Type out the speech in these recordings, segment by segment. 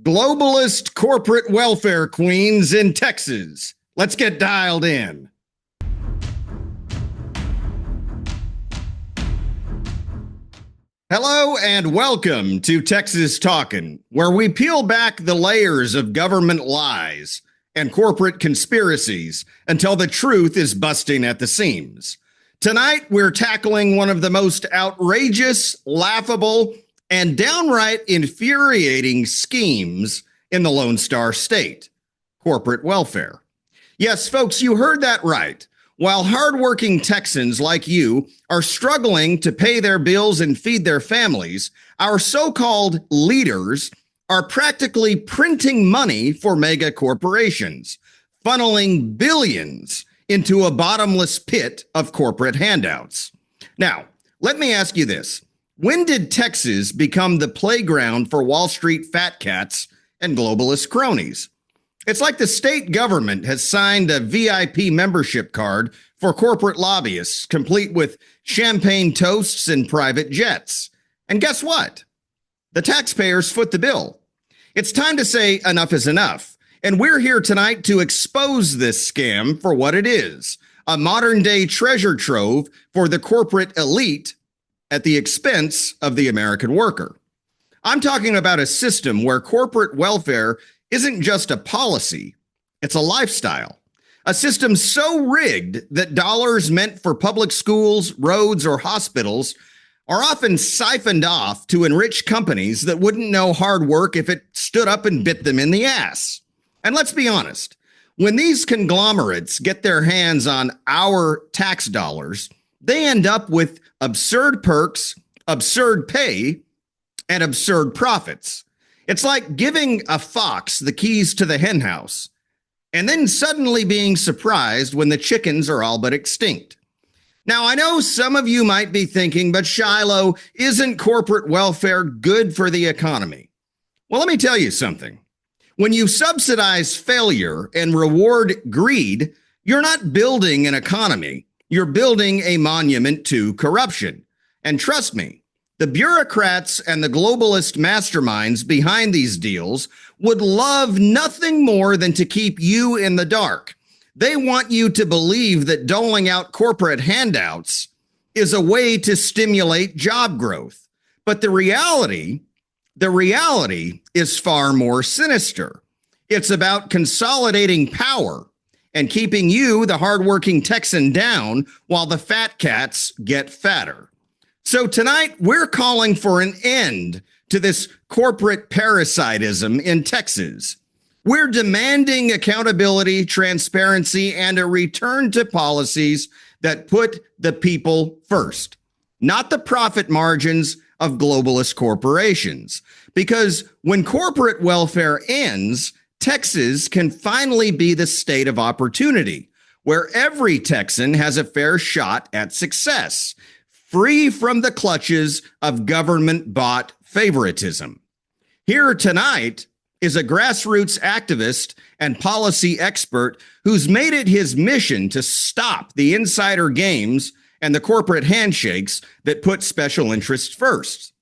Globalist corporate welfare queens in Texas. Let's get dialed in. Hello and welcome to Texas Talkin, where we peel back the layers of government lies and corporate conspiracies until the truth is busting at the seams. Tonight, we're tackling one of the most outrageous, laughable, and downright infuriating schemes in the Lonestar state: corporate welfare. Yes, folks, you heard that right. While hardworking Texans like you are struggling to pay their bills and feed their families, our so-called leaders are practically printing money for mega corporations, funneling billions into a bottomless pit of corporate handouts. Now, let me ask you this. When did Texas become the playground for Wall Street fat cats and globalist cronies? It's like the state government has signed a VIP membership card for corporate lobbyists, complete with champagne toasts and private jets. And guess what? The taxpayers foot the bill. It's time to say enough is enough. And we're here tonight to expose this scam for what it is: a modern-day treasure trove for the corporate elite at the expense of the American worker. I'm talking about a system where corporate welfare isn't just a policy, it's a lifestyle. A system so rigged that dollars meant for public schools, roads, or hospitals are often siphoned off to enrich companies that wouldn't know hard work if it stood up and bit them in the ass. And let's be honest, when these conglomerates get their hands on our tax dollars, they end up with absurd perks, absurd pay, and absurd profits. It's like giving a fox the keys to the henhouse and then suddenly being surprised when the chickens are all but extinct. Now, I know some of you might be thinking, but Shiloh, isn't corporate welfare good for the economy? Well, let me tell you something. When you subsidize failure and reward greed, you're not building an economy. You're building a monument to corruption. And trust me, the bureaucrats and the globalist masterminds behind these deals would love nothing more than to keep you in the dark. They want you to believe that doling out corporate handouts is a way to stimulate job growth. But the reality is far more sinister. It's about consolidating power and keeping you, the hardworking Texan, down while the fat cats get fatter. So tonight, we're calling for an end to this corporate parasitism in Texas. We're demanding accountability, transparency, and a return to policies that put the people first, not the profit margins of globalist corporations. Because when corporate welfare ends, Texas can finally be the state of opportunity, where every Texan has a fair shot at success, free from the clutches of government-bought favoritism. Here tonight is a grassroots activist and policy expert who's made it his mission to stop the insider games and the corporate handshakes that put special interests first.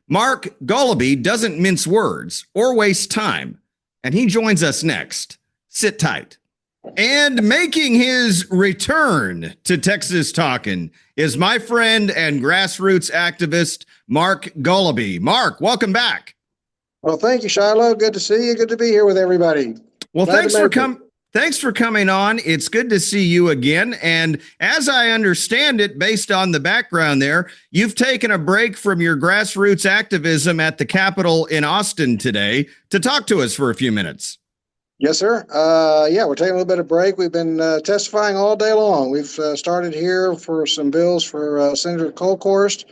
Mark Goloby doesn't mince words or waste time, and he joins us next. Sit tight. And making his return to Texas Talkin' is my friend and grassroots activist, Mark Goloby. Mark, welcome back. Well, thank you, Shiloh. Good to see you. Good to be here with everybody. Well, thanks for coming on. It's good to see you again. And as I understand it, based on the background there, you've taken a break from your grassroots activism at the Capitol in Austin today to talk to us for a few minutes. Yes, sir. Yeah, we're taking a little bit of break. We've been testifying all day long. We've started here for some bills for Senator Colhorst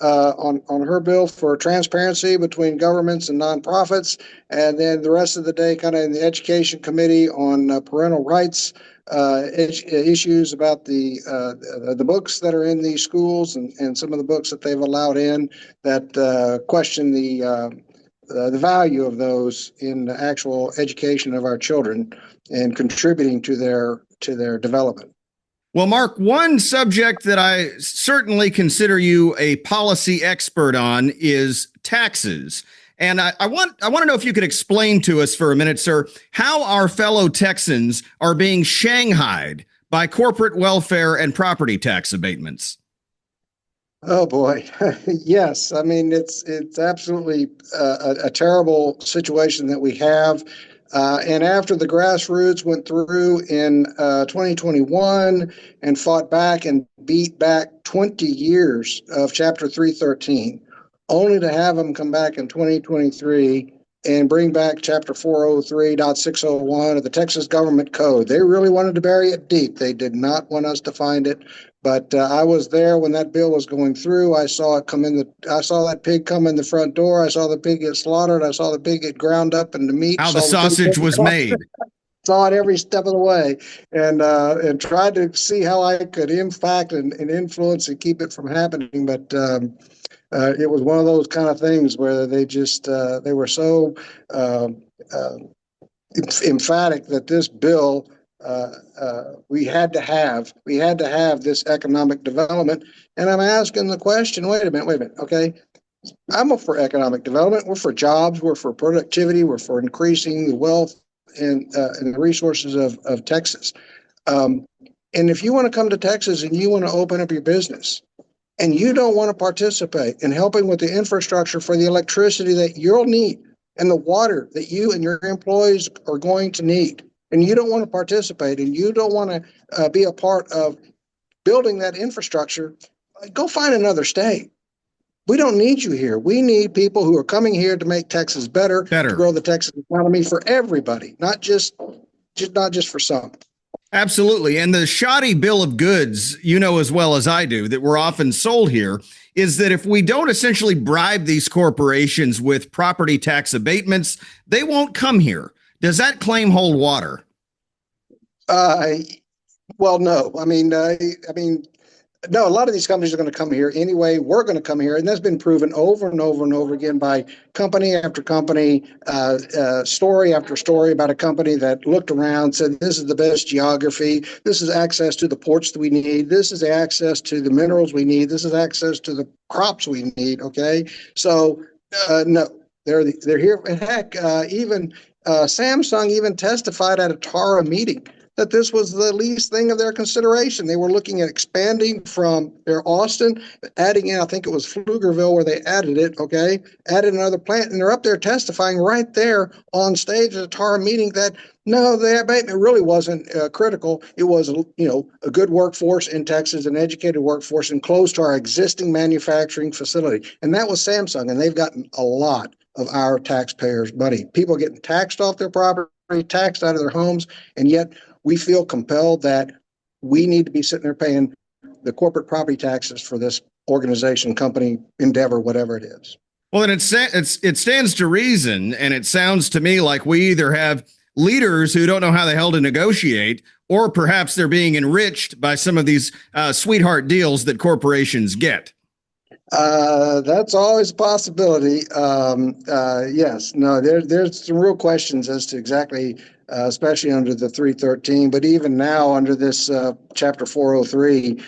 on her bill for transparency between governments and nonprofits, and then the rest of the day kind of in the Education Committee on parental rights issues about the books that are in these schools and some of the books that they've allowed in that question the value of those in the actual education of our children and contributing to their development. Well, Mark, one subject that I certainly consider you a policy expert on is taxes. And I want to know if you could explain to us for a minute, sir, how our fellow Texans are being shanghaied by corporate welfare and property tax abatements. Oh boy, yes. I mean, it's absolutely a terrible situation that we have. And after the grassroots went through in 2021 and fought back and beat back 20 years of Chapter 313, only to have them come back in 2023 and bring back Chapter 403.601 of the Texas Government Code. They really wanted to bury it deep. They did not want us to find it. But I was there when that bill was going through. I saw it come in I saw that pig come in the front door. I saw the pig get slaughtered. I saw the pig get ground up into meat. How the sausage was made. Saw it every step of the way, and tried to see how I could impact and influence and keep it from happening. But it was one of those kind of things where they just they were so emphatic that this bill. We had to have this economic development. And I'm asking the question, wait a minute. Okay. I'm for economic development. We're for jobs. We're for productivity. We're for increasing the wealth and the resources of Texas. And if you want to come to Texas and you want to open up your business and you don't want to participate in helping with the infrastructure for the electricity that you'll need and the water that you and your employees are going to need, and you don't want to participate and you don't want to be a part of building that infrastructure, go find another state. We don't need you here. We need people who are coming here to make Texas better. To grow the Texas economy for everybody, not just for some. Absolutely. And the shoddy bill of goods, you know as well as I do, that we're often sold here is that if we don't essentially bribe these corporations with property tax abatements, they won't come here. Does that claim hold water? Well, no. I mean, no. A lot of these companies are going to come here anyway. We're going to come here, and that's been proven over and over and over again by company after company, story after story about a company that looked around, said, "This is the best geography. This is access to the ports that we need. This is access to the minerals we need. This is access to the crops we need." Okay, so no, they're here. And heck, even. Samsung even testified at a TARA meeting that this was the least thing of their consideration. They were looking at expanding from their Austin, adding in, I think it was Pflugerville where they added it, okay, added another plant, and they're up there testifying right there on stage at a TARA meeting that, no, the abatement really wasn't critical. It was, a good workforce in Texas, an educated workforce, and close to our existing manufacturing facility. And that was Samsung, and they've gotten a lot of our taxpayers' money. People are getting taxed off their property, taxed out of their homes, and yet we feel compelled that we need to be sitting there paying the corporate property taxes for this organization, company, endeavor, whatever it is. Well, and it stands to reason, and it sounds to me like we either have leaders who don't know how the hell to negotiate, or perhaps they're being enriched by some of these sweetheart deals that corporations get. That's always a possibility. Yes, no, there's some real questions as to exactly, especially under the 313, but even now under this Chapter 403,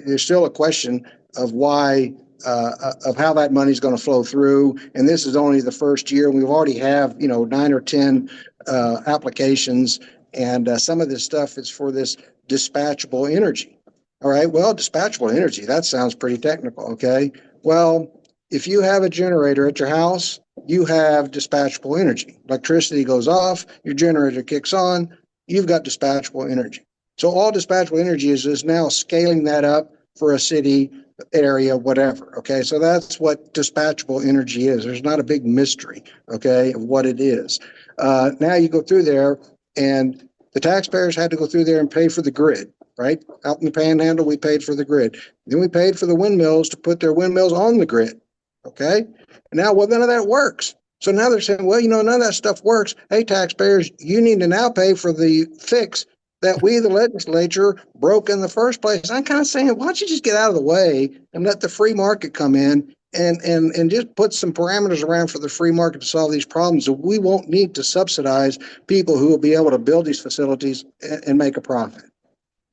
there's still a question of why, of how that money is going to flow through. And this is only the first year. We've already have, 9 or 10 applications, and some of this stuff is for this dispatchable energy. All right, well, dispatchable energy, that sounds pretty technical, okay? Well, if you have a generator at your house, you have dispatchable energy. Electricity goes off, your generator kicks on, you've got dispatchable energy. So all dispatchable energy is now scaling that up for a city, area, whatever, okay? So that's what dispatchable energy is. There's not a big mystery, okay, of what it is. Now you go through there, and the taxpayers had to go through there and pay for the grid. Right? Out in the panhandle, we paid for the grid. Then we paid for the windmills to put their windmills on the grid. Okay? And now, well, none of that works. So now they're saying, well, none of that stuff works. Hey, taxpayers, you need to now pay for the fix that we, the legislature, broke in the first place. I'm kind of saying, why don't you just get out of the way and let the free market come in and just put some parameters around for the free market to solve these problems. So we won't need to subsidize people who will be able to build these facilities and make a profit.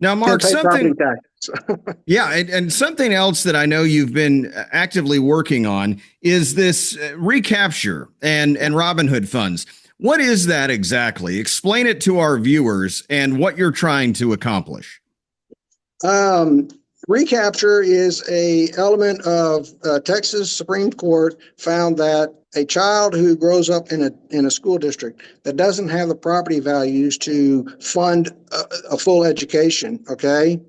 Now, Mark, something So, Yeah, and something else that I know you've been actively working on is this recapture and Robin Hood funds. What is that exactly? Explain it to our viewers and what you're trying to accomplish. um, recapture is a element of Texas Supreme Court found that a child who grows up in a school district that doesn't have the property values to fund a full education, okay,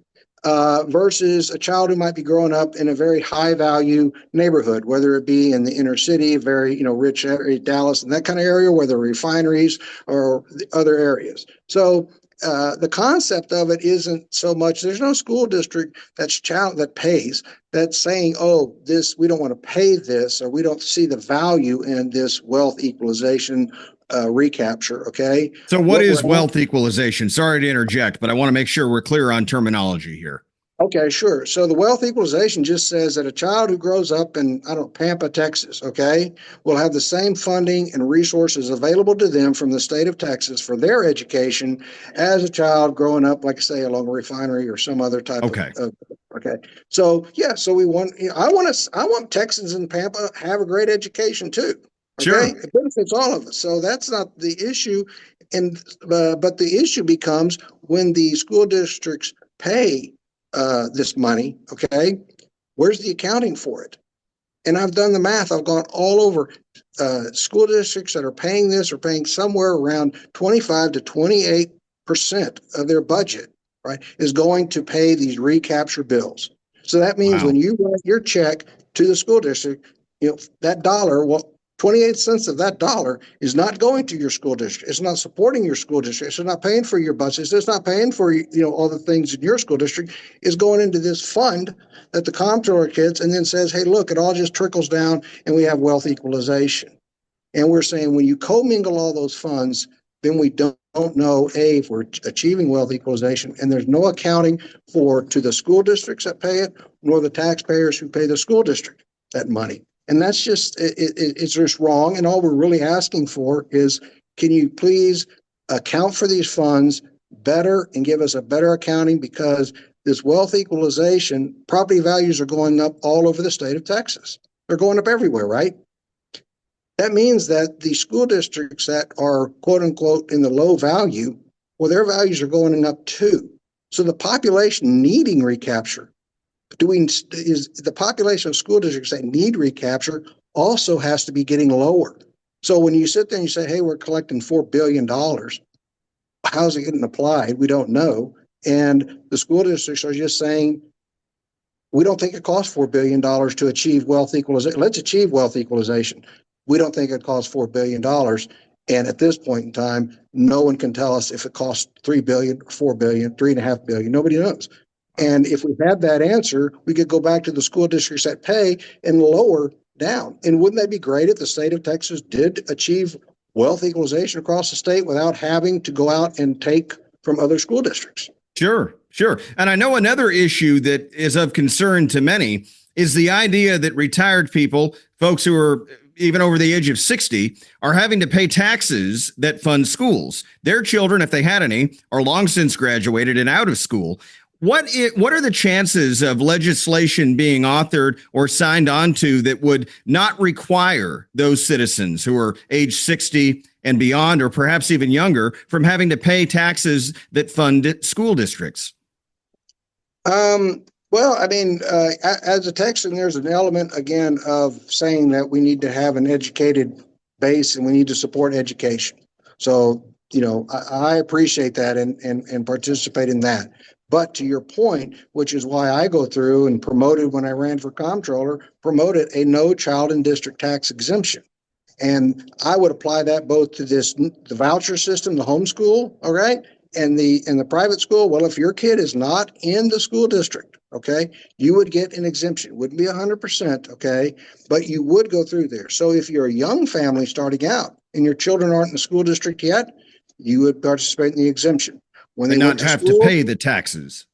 versus a child who might be growing up in a very high value neighborhood, whether it be in the inner city, very rich area, Dallas and that kind of area, where there are refineries or the other areas. So the concept of it isn't so much. There's no school district that pays that's saying, "Oh, this we don't want to pay this, or we don't see the value in this wealth equalization recapture." Okay, So, what is wealth equalization? Sorry to interject, but I want to make sure we're clear on terminology here. Okay, sure. So the wealth equalization just says that a child who grows up in, I don't know, Pampa, Texas, okay, will have the same funding and resources available to them from the state of Texas for their education as a child growing up, like I say, along a refinery or some other type Okay. of okay. So yeah, so we want, I want Texans in Pampa have a great education too. Okay, Sure. it benefits all of us. So that's not the issue, and but the issue becomes when the school districts pay this money, okay? Where's the accounting for it? And I've done the math. I've gone all over. School districts that are paying this are paying somewhere around 25 to 28% of their budget, right, is going to pay these recapture bills. So that means Wow. when you write your check to the school district, that dollar, well, 28 cents of that dollar is not going to your school district. It's not supporting your school district. It's not paying for your buses. It's not paying for, all the things in your school district. Is going into this fund that the comptroller gets and then says, hey, look, it all just trickles down and we have wealth equalization. And we're saying when you commingle all those funds, then we don't know, A, if we're achieving wealth equalization, and there's no accounting to the school districts that pay it, nor the taxpayers who pay the school district that money. And that's it's just wrong. And all we're really asking for is, can you please account for these funds better and give us a better accounting, because this wealth equalization, property values are going up all over the state of Texas. They're going up everywhere, right? That means that the school districts that are quote unquote in the low value, well, their values are going up too. So the population needing recapture, is the population of school districts that need recapture also has to be getting lower. So when you sit there and you say, hey, we're collecting $4 billion, how's it getting applied? We don't know. And the school districts are just saying, we don't think it costs $4 billion to achieve wealth equalization. Let's achieve wealth equalization. We don't think it costs $4 billion. And at this point in time, no one can tell us if it costs $3 billion or $4 billion, $3.5 billion. Nobody knows. And if we had that answer, we could go back to the school districts that pay and lower down. And wouldn't that be great if the state of Texas did achieve wealth equalization across the state without having to go out and take from other school districts? Sure, sure. And I know another issue that is of concern to many is the idea that retired people, folks who are even over the age of 60, are having to pay taxes that fund schools. Their children, if they had any, are long since graduated and out of school. What are the chances of legislation being authored or signed onto that would not require those citizens who are age 60 and beyond, or perhaps even younger, from having to pay taxes that fund school districts? Well, I mean, as a Texan, there's an element, again, of saying that we need to have an educated base and we need to support education. So, I appreciate that and participate in that. But to your point, which is why I go through and promoted when I ran for comptroller, promoted a no child in district tax exemption. And I would apply that both to the voucher system, the homeschool, all right, and the private school. Well, if your kid is not in the school district, okay, you would get an exemption. Wouldn't be 100%, okay, but you would go through there. So if you're a young family starting out and your children aren't in the school district yet, you would participate in the exemption. When they not have to pay the taxes.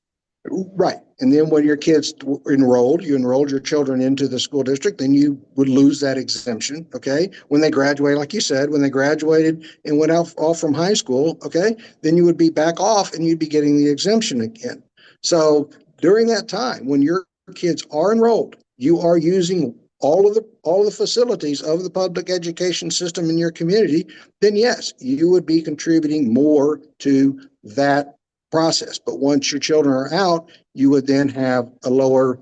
Right. And then when your kids you enrolled your children into the school district, then you would lose that exemption. Okay. When they graduate, like you said, when they graduated and went off from high school, okay, then you would be back off and you'd be getting the exemption again. So during that time, when your kids are enrolled, you are using all of the facilities of the public education system in your community, then yes, you would be contributing more to that process. But once your children are out, you would then have a lower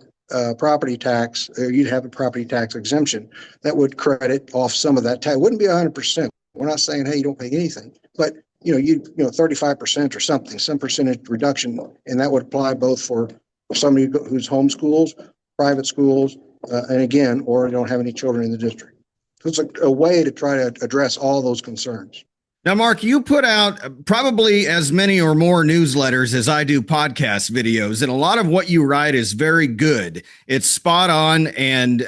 property tax, or you'd have a property tax exemption that would credit off some of that tax. It wouldn't be 100%. We're not saying, hey, you don't pay anything, but 35% or something, some percentage reduction, and that would apply both for somebody who's homeschools, private schools, and again, or don't have any children in the district. So it's a way to try to address all those concerns. Now, Mark, you put out probably as many or more newsletters as I do podcast videos, and a lot of what you write is very good. It's spot on and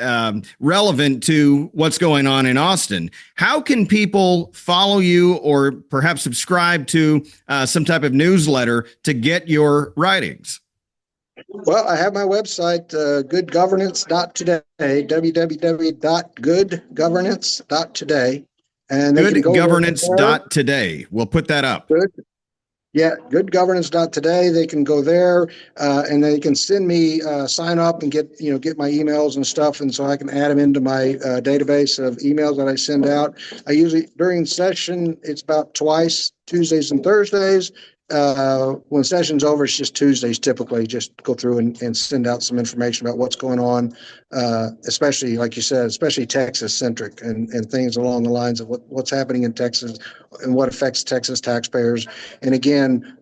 relevant to what's going on in Austin. How can people follow you or perhaps subscribe to some type of newsletter to get your writings? Well, I have my website, goodgovernance.today, www.goodgovernance.today. And they can go goodgovernance.today. We'll put that up. Good. Yeah, goodgovernance.today. They can go there and they can send me sign up and get my emails and stuff, and so I can add them into my database of emails that I send out. I usually during session it's about twice, Tuesdays and Thursdays. When session's over, it's just Tuesdays typically. Just go through and send out some information about what's going on, especially like you said, especially Texas centric and things along the lines of what's happening in Texas and what affects Texas taxpayers. And again,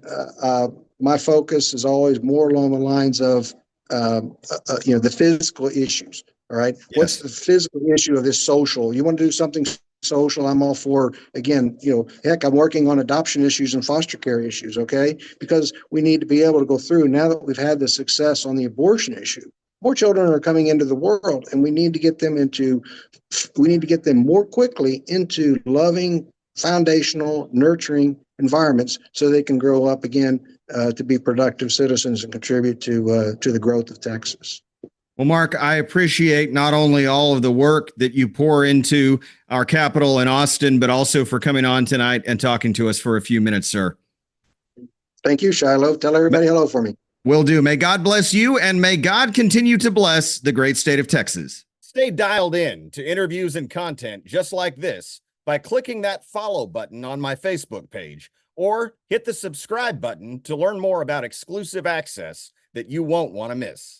my focus is always more along the lines of the physical issues. All right, yes. What's the physical issue of this social? You want to do something social, I'm all for. Again, heck, I'm working on adoption issues and foster care issues, okay? Because we need to be able to go through, now that we've had the success on the abortion issue, more children are coming into the world, and we need to get them more quickly into loving, foundational, nurturing environments so they can grow up again to be productive citizens and contribute to the growth of Texas. Well, Mark, I appreciate not only all of the work that you pour into our capital in Austin, but also for coming on tonight and talking to us for a few minutes, sir. Thank you, Shiloh. Tell everybody hello for me. Will do. May God bless you, and may God continue to bless the great state of Texas. Stay dialed in to interviews and content just like this by clicking that follow button on my Facebook page, or hit the subscribe button to learn more about exclusive access that you won't want to miss.